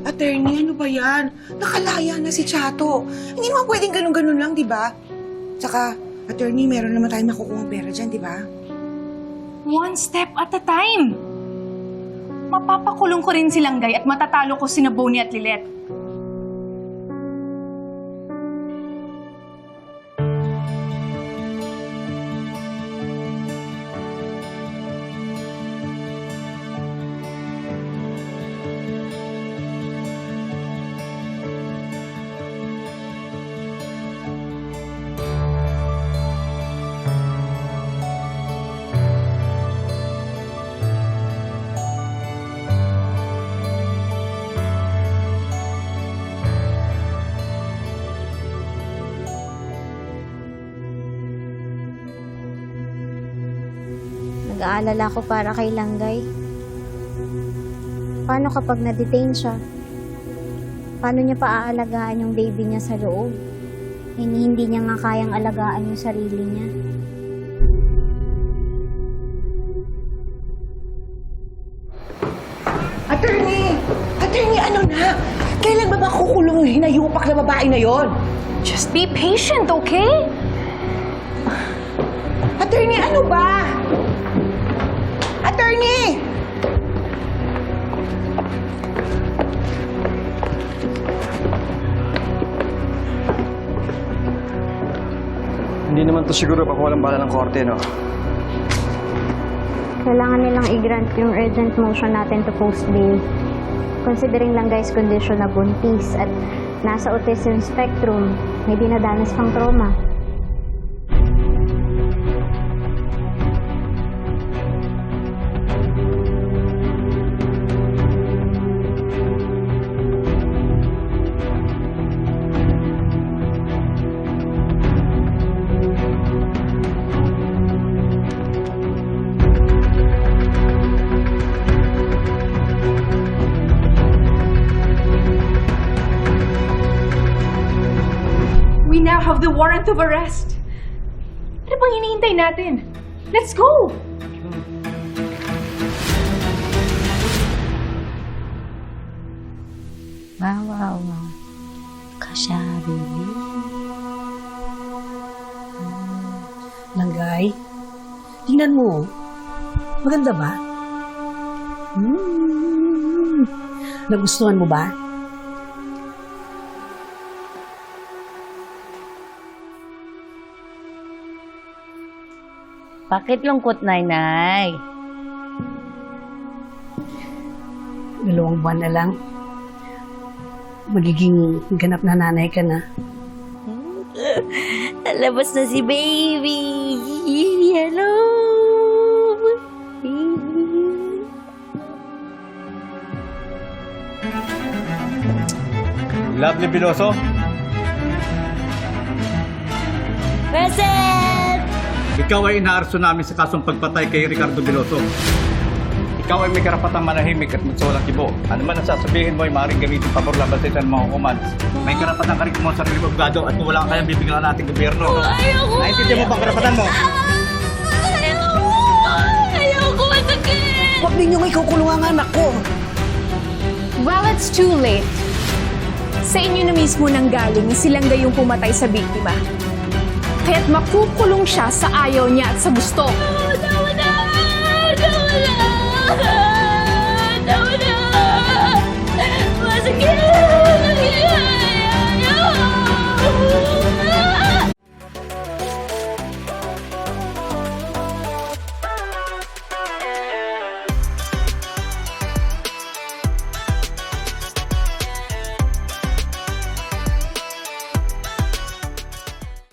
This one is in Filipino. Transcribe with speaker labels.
Speaker 1: Attorney, ano ba yan? Nakalaya na si Chato. Hindi naman pwedeng ganun-ganun lang, di ba? Tsaka, attorney, meron naman tayong makukuha pera dyan, di ba?
Speaker 2: One step at a time. Mapapakulong ko rin si Langgay at matatalo ko sina Bonnie at Lilet.
Speaker 3: Nag-aalala ko para kay Langgay. Paano kapag na-detain siya? Paano niya paaalagaan yung baby niya sa loob? Hindi niya nga kayang alagaan yung sarili niya.
Speaker 1: Attorney! Attorney, ano na? Kailan ba makukulong yung hinayupak na babae na yon?
Speaker 2: Just be patient, okay?
Speaker 1: Attorney, ano ba? Attorney!
Speaker 4: Hindi naman to siguro walang bala ng korte, no?
Speaker 3: Kailangan nilang i-grant yung urgent motion natin to post bail. Considering Langgay's condition na buntis at nasa autism spectrum, may dinadanas pang trauma.
Speaker 2: We now have the warrant of arrest. Ano bang hinihintay natin? Let's go!
Speaker 5: Wow. Kasyari.
Speaker 6: Langgay, tingnan mo. Maganda ba? Nagustuhan mo ba?
Speaker 5: Bakit lungkot, Nay?
Speaker 6: 2 buwan na lang. Magiging ganap na nanay ka na.
Speaker 5: Alabas na si baby. Hello.
Speaker 4: Lovely Biloso.
Speaker 5: Present!
Speaker 7: Ikaw ay inaarso namin sa kasong pagpatay kay Ricardo Biloso.
Speaker 4: Ikaw ay may karapatang manahimik at magsawalang kibo. Ano man ang sasabihin mo ay maaaring gamitin pabor laban sa isang mga hukuman.
Speaker 7: May karapatan ka rin kung sa sarili mo abogado at kung wala kang kayang bibigyan ng ating gobyerno.
Speaker 5: Ayoko!
Speaker 7: Naintindihan mo ba ang karapatan mo?
Speaker 5: Ayoko! Masakit!
Speaker 6: Huwag ninyong ikukulong ang anak ko.
Speaker 2: Well, it's too late. Sa inyo na mismo nang galing si Langgay yung pumatay sa biktima. Kaya't makukulong siya sa ayaw niya at sa gusto.
Speaker 5: Tama na!